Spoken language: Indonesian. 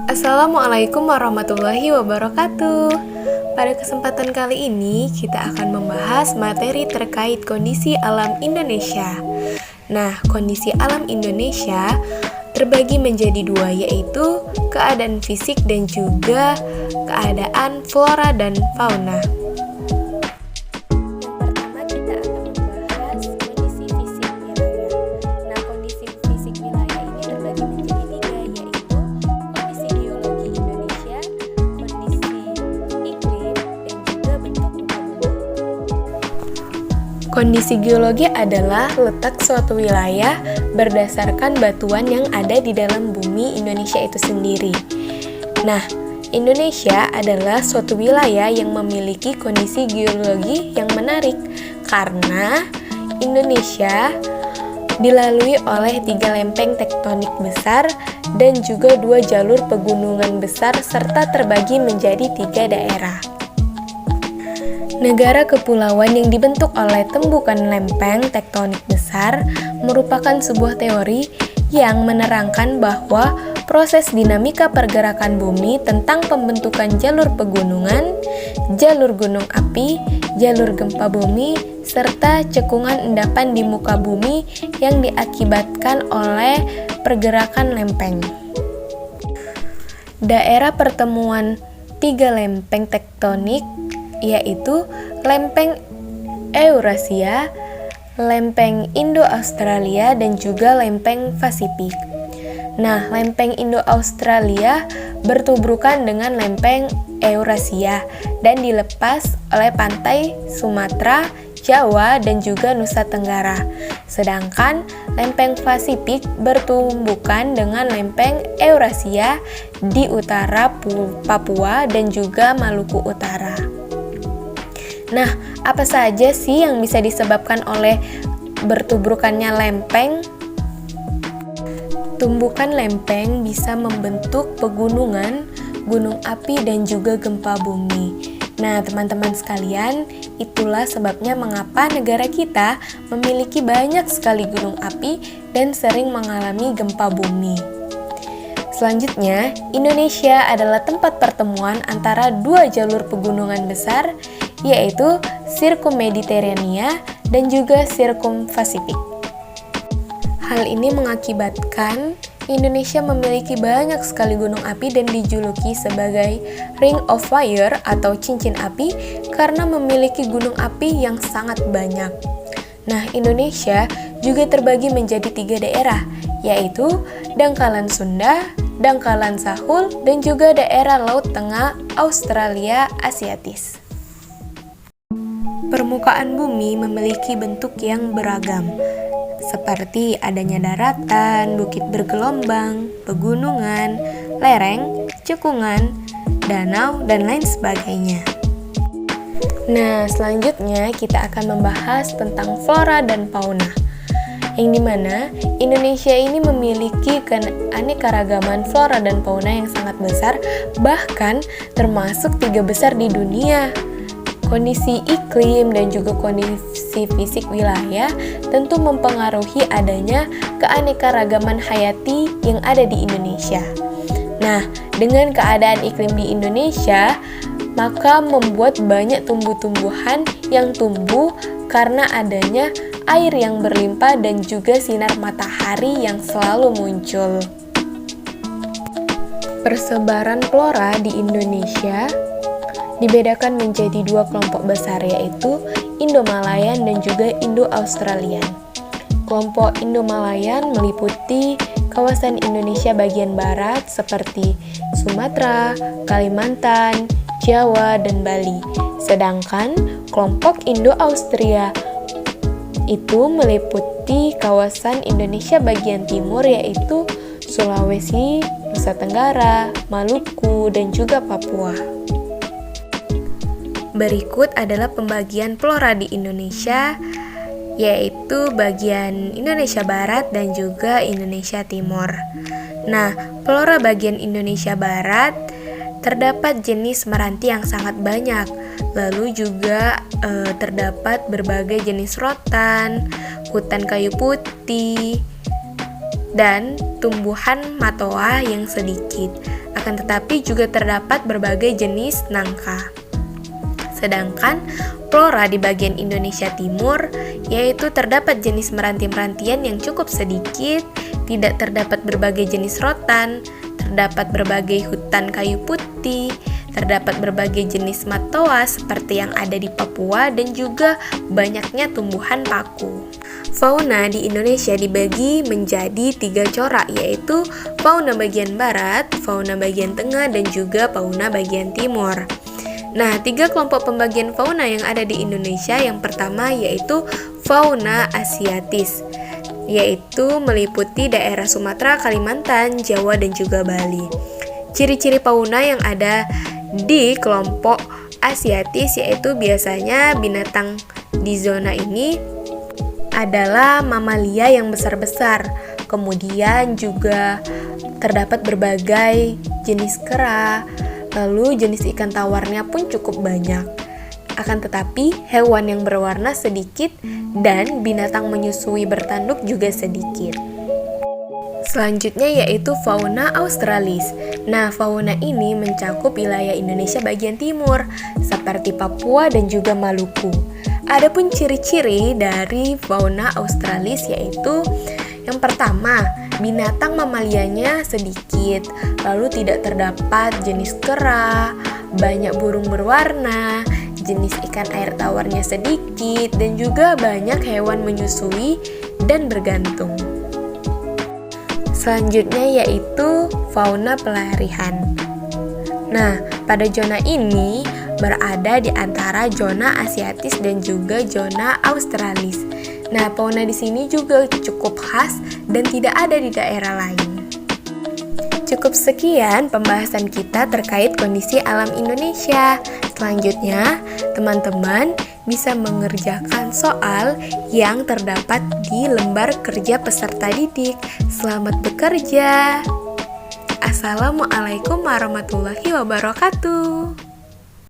Assalamualaikum warahmatullahi wabarakatuh. Pada kesempatan kali ini kita akan membahas materi terkait kondisi alam Indonesia. Nah, kondisi alam Indonesia terbagi menjadi dua, yaitu keadaan fisik dan juga keadaan flora dan fauna. Kondisi geologi adalah letak suatu wilayah berdasarkan batuan yang ada di dalam bumi Indonesia itu sendiri. Nah, Indonesia adalah suatu wilayah yang memiliki kondisi geologi yang menarik karena Indonesia dilalui oleh 3 lempeng tektonik besar dan juga 2 jalur pegunungan besar serta terbagi menjadi 3 daerah. Negara kepulauan yang dibentuk oleh tumbukan lempeng tektonik besar merupakan sebuah teori yang menerangkan bahwa proses dinamika pergerakan bumi tentang pembentukan jalur pegunungan, jalur gunung api, jalur gempa bumi, serta cekungan endapan di muka bumi yang diakibatkan oleh pergerakan lempeng. Daerah pertemuan 3 lempeng tektonik yaitu lempeng Eurasia, lempeng Indo-Australia, dan juga lempeng Pasifik. Nah, lempeng Indo-Australia bertubrukan dengan lempeng Eurasia dan dilepas oleh pantai Sumatera, Jawa, dan juga Nusa Tenggara. Sedangkan lempeng Pasifik bertumbukan dengan lempeng Eurasia di utara Papua dan juga Maluku Utara. Nah, apa saja sih yang bisa disebabkan oleh bertubrukannya lempeng? Tumbukan lempeng bisa membentuk pegunungan, gunung api, dan juga gempa bumi. Nah, teman-teman sekalian, itulah sebabnya mengapa negara kita memiliki banyak sekali gunung api dan sering mengalami gempa bumi. Selanjutnya, Indonesia adalah tempat pertemuan antara 2 jalur pegunungan besar, yaitu Sirkum Mediterania dan juga Sirkum Pasifik. Hal ini mengakibatkan Indonesia memiliki banyak sekali gunung api dan dijuluki sebagai Ring of Fire atau cincin api karena memiliki gunung api yang sangat banyak. Nah, Indonesia juga terbagi menjadi 3 daerah, yaitu Dangkalan Sunda, Dangkalan Sahul, dan juga daerah Laut Tengah Australia Asiatis. Permukaan bumi memiliki bentuk yang beragam, seperti adanya daratan, bukit bergelombang, pegunungan, lereng, cekungan, danau, dan lain sebagainya. Nah, selanjutnya kita akan membahas tentang flora dan fauna, yang dimana Indonesia ini memiliki keanekaragaman flora dan fauna yang sangat besar, bahkan termasuk 3 besar di dunia. Kondisi iklim dan juga kondisi fisik wilayah tentu mempengaruhi adanya keanekaragaman hayati yang ada di Indonesia. Nah, dengan keadaan iklim di Indonesia, maka membuat banyak tumbuh-tumbuhan yang tumbuh karena adanya air yang berlimpah dan juga sinar matahari yang selalu muncul. Persebaran flora di Indonesia dibedakan menjadi 2 kelompok besar, yaitu Indo-Malayan dan juga Indo-Australian. Kelompok Indo-Malayan meliputi kawasan Indonesia bagian barat seperti Sumatera, Kalimantan, Jawa, dan Bali. Sedangkan kelompok Indo-Australia itu meliputi kawasan Indonesia bagian timur, yaitu Sulawesi, Nusa Tenggara, Maluku, dan juga Papua. Berikut adalah pembagian flora di Indonesia, yaitu bagian Indonesia Barat dan juga Indonesia Timur. Nah, flora bagian Indonesia Barat terdapat jenis meranti yang sangat banyak, lalu juga terdapat berbagai jenis rotan, hutan kayu putih, dan tumbuhan matoa yang sedikit. Akan tetapi juga terdapat berbagai jenis nangka. Sedangkan flora di bagian Indonesia Timur, yaitu terdapat jenis meranti-merantian yang cukup sedikit, tidak terdapat berbagai jenis rotan, terdapat berbagai hutan kayu putih, terdapat berbagai jenis matoa seperti yang ada di Papua, dan juga banyaknya tumbuhan paku. Fauna di Indonesia dibagi menjadi 3 corak, yaitu fauna bagian barat, fauna bagian tengah, dan juga fauna bagian timur. Nah, 3 kelompok pembagian fauna yang ada di Indonesia, yang pertama yaitu fauna asiatis, yaitu meliputi daerah Sumatera, Kalimantan, Jawa, dan juga Bali. Ciri-ciri fauna yang ada di kelompok asiatis yaitu biasanya binatang di zona ini adalah mamalia yang besar-besar, kemudian juga terdapat berbagai jenis kera, lalu jenis ikan tawarnya pun cukup banyak. Akan tetapi hewan yang berwarna sedikit dan binatang menyusui bertanduk juga sedikit. Selanjutnya yaitu fauna australis. Nah, fauna ini mencakup wilayah Indonesia bagian timur seperti Papua dan juga Maluku. Adapun ciri-ciri dari fauna australis yaitu yang pertama, binatang mamalianya sedikit, lalu tidak terdapat jenis kera, banyak burung berwarna, jenis ikan air tawarnya sedikit, dan juga banyak hewan menyusui dan bergantung. Selanjutnya yaitu fauna pelarian. Nah, pada zona ini berada di antara zona asiatis dan juga zona australis. Nah, fauna di sini juga cukup khas dan tidak ada di daerah lain. Cukup sekian pembahasan kita terkait kondisi alam Indonesia. Selanjutnya, teman-teman bisa mengerjakan soal yang terdapat di lembar kerja peserta didik. Selamat bekerja. Assalamualaikum warahmatullahi wabarakatuh.